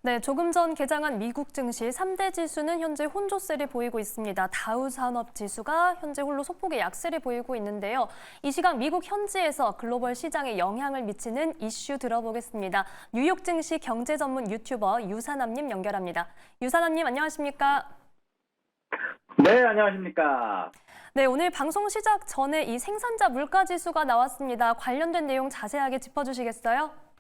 네, 조금 전 개장한 미국 증시 3대 지수는 현재 혼조세를 보이고 있습니다. 다우 산업 지수가 현재 홀로 소폭의 약세를 보이고 있는데요. 이 시각 미국 현지에서 글로벌 시장에 영향을 미치는 이슈 들어보겠습니다. 뉴욕 증시 경제 전문 유튜버 유산암님 연결합니다. 유산암님 안녕하십니까? 네, 안녕하십니까. 네, 오늘 방송 시작 전에 이 생산자 물가 지수가 나왔습니다. 관련된 내용 자세하게 짚어주시겠어요?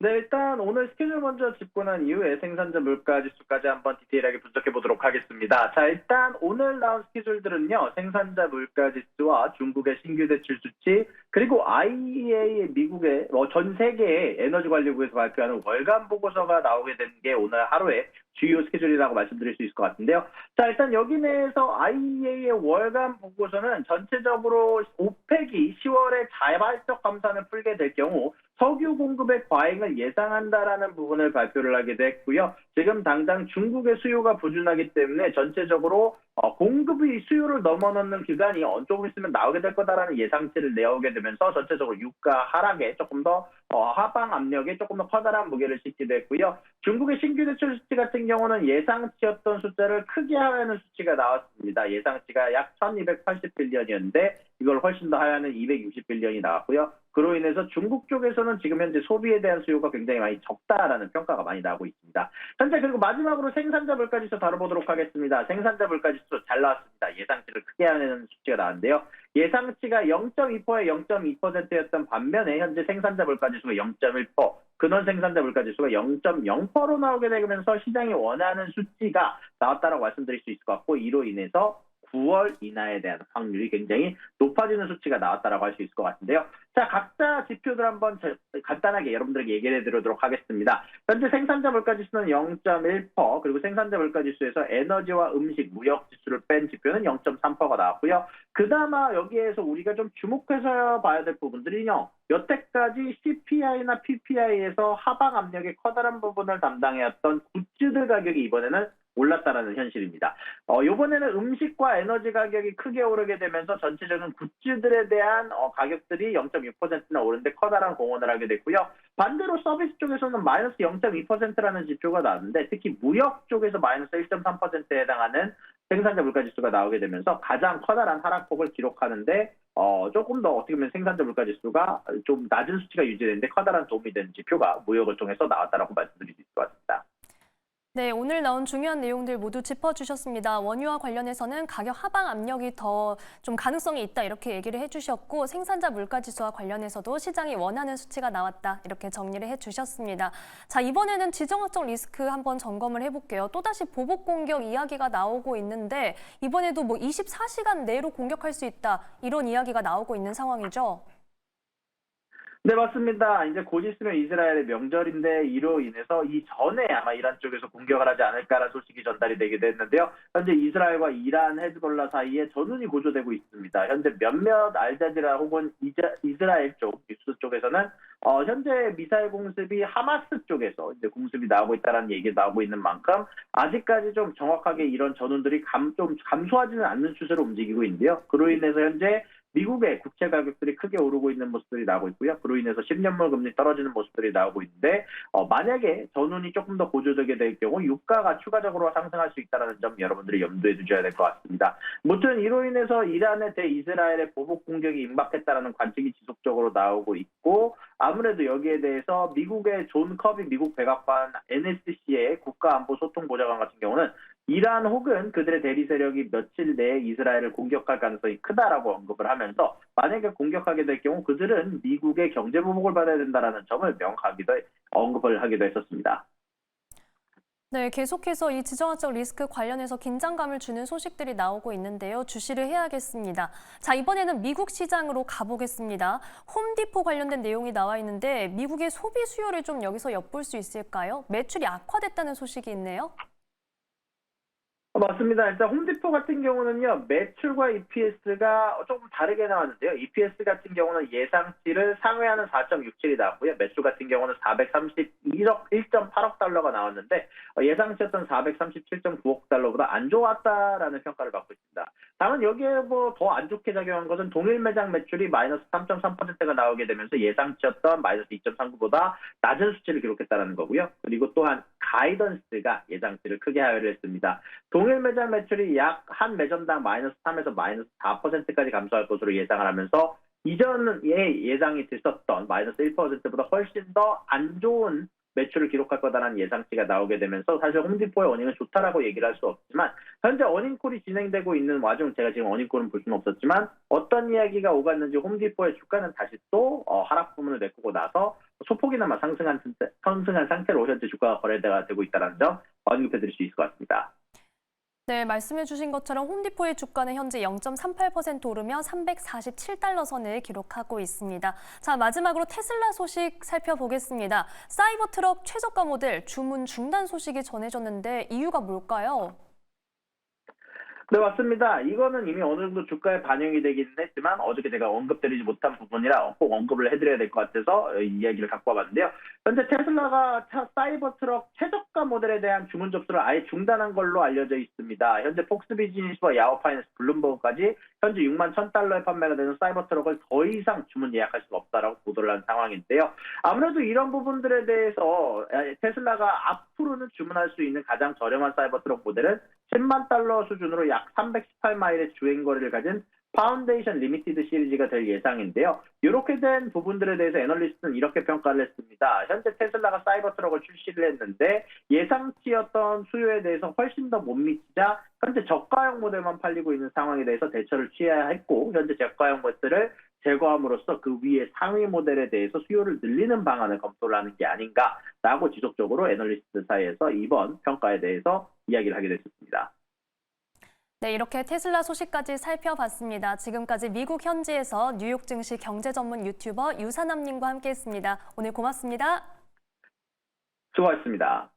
네, 일단 오늘 스케줄 먼저 짚고 난 이후에 생산자 물가 지수까지 한번 디테일하게 분석해 보도록 하겠습니다. 자, 일단 오늘 나온 스케줄들은요. 생산자 물가 지수와 중국의 신규 대출 수치, 그리고 IEA 미국의 전 세계의 에너지 관리부에서 발표하는 월간 보고서가 나오게 된 게 오늘 하루의 주요 스케줄이라고 말씀드릴 수 있을 것 같은데요. 자, 일단 여기 내에서 IEA의 월간 보고서는 전체적으로 오펙이 10월에 자발적 감산을 풀게 될 경우 석유 공급의 과잉을 예상한다라는 부분을 발표를 하게 됐고요. 지금 당장 중국의 수요가 부진하기 때문에 전체적으로 공급이 수요를 넘어넘는 기간이 조금 있으면 나오게 될 거다라는 예상치를 내오게 되면서 전체적으로 유가 하락에 조금 더 하방 압력에 조금 더 커다란 무게를 싣게 됐고요. 중국의 신규 대출 수치 같은 경우는 예상치였던 숫자를 크게 하회하는 수치가 나왔습니다. 예상치가 약 1280빌리언이었는데 이걸 훨씬 더 하회하는 260빌리언이 나왔고요. 그로 인해서 중국 쪽에서는 지금 현재 소비에 대한 수요가 굉장히 많이 적다라는 평가가 많이 나오고 있습니다. 현재 그리고 마지막으로 생산자 물가지수 다뤄보도록 하겠습니다. 생산자 물가지수 잘 나왔습니다. 예상치를 크게 하는 수치가 나왔는데요. 예상치가 0.2%에 0.2%였던 반면에 현재 생산자 물가지수가 0.1%, 근원 생산자 물가지수가 0.0%로 나오게 되면서 시장이 원하는 수치가 나왔다라고 말씀드릴 수 있을 것 같고, 이로 인해서 9월 인하에 대한 확률이 굉장히 높아지는 수치가 나왔다라고 할 수 있을 것 같은데요. 자, 각자 지표들 한번 간단하게 여러분들에게 얘기를 해드리도록 하겠습니다. 현재 생산자 물가지수는 0.1%, 그리고 생산자 물가지수에서 에너지와 음식, 무역 지수를 뺀 지표는 0.3%가 나왔고요. 그나마 여기에서 우리가 좀 주목해서 봐야 될 부분들이요. 여태까지 CPI나 PPI에서 하방 압력의 커다란 부분을 담당해왔던 굿즈들 가격이 이번에는 올랐다라는 현실입니다. 이번에는 음식과 에너지 가격이 크게 오르게 되면서 전체적인 굿즈들에 대한 가격들이 0.6%나 오르는데 커다란 공헌을 하게 됐고요. 반대로 서비스 쪽에서는 마이너스 0.2%라는 지표가 나왔는데 특히 무역 쪽에서 마이너스 1.3%에 해당하는 생산자 물가지수가 나오게 되면서 가장 커다란 하락폭을 기록하는데 조금 더 어떻게 보면 생산자 물가지수가 좀 낮은 수치가 유지되는데 커다란 도움이 되는 지표가 무역을 통해서 나왔다라고 말씀드릴 수 있을 것 같습니다. 네, 오늘 나온 중요한 내용들 모두 짚어주셨습니다. 원유와 관련해서는 가격 하방 압력이 더 좀 가능성이 있다 이렇게 얘기를 해주셨고 생산자 물가지수와 관련해서도 시장이 원하는 수치가 나왔다 이렇게 정리를 해주셨습니다. 자, 이번에는 지정학적 리스크 한번 점검을 해볼게요. 또다시 보복 공격 이야기가 나오고 있는데 이번에도 뭐 24시간 내로 공격할 수 있다 이런 이야기가 나오고 있는 상황이죠. 네, 맞습니다. 이제 곧 있으면 이스라엘의 명절인데 이로 인해서 이전에 아마 이란 쪽에서 공격을 하지 않을까라는 소식이 전달이 되기도 했는데요. 현재 이스라엘과 이란, 헤즈볼라 사이에 전운이 고조되고 있습니다. 현재 몇몇 알자지라 혹은 이스라엘 쪽 뉴스 쪽에서는 현재 미사일 공습이 하마스 쪽에서 이제 공습이 나오고 있다는 얘기가 나오고 있는 만큼 아직까지 좀 정확하게 이런 전운들이 좀 감소하지는 않는 추세로 움직이고 있는데요. 그로 인해서 현재 미국의 국채 가격들이 크게 오르고 있는 모습들이 나오고 있고요. 그로 인해서 10년물 금리 떨어지는 모습들이 나오고 있는데 만약에 전운이 조금 더 고조되게 될 경우 유가가 추가적으로 상승할 수 있다는 점 여러분들이 염두에 두셔야 될 것 같습니다. 무튼 이로 인해서 이란의 대이스라엘의 보복 공격이 임박했다는 관측이 지속적으로 나오고 있고 아무래도 여기에 대해서 미국의 존 커비 미국 백악관 NSC의 국가안보소통보좌관 같은 경우는 이란 혹은 그들의 대리 세력이 며칠 내에 이스라엘을 공격할 가능성이 크다라고 언급을 하면서 만약에 공격하게 될 경우 그들은 미국의 경제 보복을 받아야 된다는 점을 명확하게 언급을 하기도 했었습니다. 네, 계속해서 이 지정학적 리스크 관련해서 긴장감을 주는 소식들이 나오고 있는데요. 주시를 해야겠습니다. 자, 이번에는 미국 시장으로 가보겠습니다. 홈디포 관련된 내용이 나와 있는데 미국의 소비 수요를 좀 여기서 엿볼 수 있을까요? 매출이 악화됐다는 소식이 있네요. 맞습니다. 일단 홈디포 같은 경우는요, 매출과 EPS가 조금 다르게 나왔는데요. EPS 같은 경우는 예상치를 상회하는 4.67이 나왔고요. 매출 같은 경우는 431억, 1.8억 달러가 나왔는데, 예상치였던 437.9억 달러보다 안 좋았다라는 평가를 받고 있습니다. 다만 여기에 뭐 더 안 좋게 작용한 것은 동일 매장 매출이 마이너스 3.3%가 나오게 되면서 예상치였던 마이너스 2.39보다 낮은 수치를 기록했다는 거고요. 그리고 또한 가이던스가 예상치를 크게 하회를 했습니다. 동일 매장 매출이 약 한 매점당 마이너스 3에서 마이너스 4%까지 감소할 것으로 예상을 하면서 이전에 예상이 됐었던 마이너스 1%보다 훨씬 더 안 좋은 매출을 기록할 거다라는 예상치가 나오게 되면서 사실 홈디포의 어닝은 좋다라고 얘기를 할 수 없지만 현재 어닝콜이 진행되고 있는 와중 제가 지금 어닝콜은 볼 수는 없었지만 어떤 이야기가 오갔는지 홈디포의 주가는 다시 또 하락 부문을 메꾸고 나서 소폭이나마 상승한 상태로 현재 주가가 거래가 되고 있다는 점 언급해 드릴 수 있을 것 같습니다. 네, 말씀해 주신 것처럼 홈디포의 주가는 현재 0.38% 오르며 347달러 선을 기록하고 있습니다. 자, 마지막으로 테슬라 소식 살펴보겠습니다. 사이버 트럭 최저가 모델 주문 중단 소식이 전해졌는데 이유가 뭘까요? 네, 맞습니다. 이거는 이미 어느 정도 주가에 반영이 되기는 했지만 어저께 제가 언급드리지 못한 부분이라 꼭 언급을 해드려야 될 것 같아서 이 이야기를 갖고 와봤는데요. 현재 테슬라가 사이버 트럭 최저가 모델에 대한 주문 접수를 아예 중단한 걸로 알려져 있습니다. 현재 폭스 비즈니스와 야후 파이낸스, 블룸버그까지 현재 6만 1,000달러에 판매가 되는 사이버 트럭을 더 이상 주문 예약할 수가 없다라고 보도를 한 상황인데요. 아무래도 이런 부분들에 대해서 테슬라가 앞으로는 주문할 수 있는 가장 저렴한 사이버 트럭 모델은 10만 달러 수준으로 약 318마일의 주행거리를 가진 파운데이션 리미티드 시리즈가 될 예상인데요. 이렇게 된 부분들에 대해서 애널리스트는 이렇게 평가를 했습니다. 현재 테슬라가 사이버 트럭을 출시를 했는데 예상치였던 수요에 대해서 훨씬 더 못 미치자 현재 저가형 모델만 팔리고 있는 상황에 대해서 대처를 취해야 했고 현재 저가형 모델을 제거함으로써 그 위에 상위 모델에 대해서 수요를 늘리는 방안을 검토를 하는 게 아닌가라고 지속적으로 애널리스트 사이에서 이번 평가에 대해서 이야기를 하게 됐습니다. 네, 이렇게 테슬라 소식까지 살펴봤습니다. 지금까지 미국 현지에서 뉴욕 증시 경제 전문 유튜버 유산남님과 함께했습니다. 오늘 고맙습니다. 수고하셨습니다.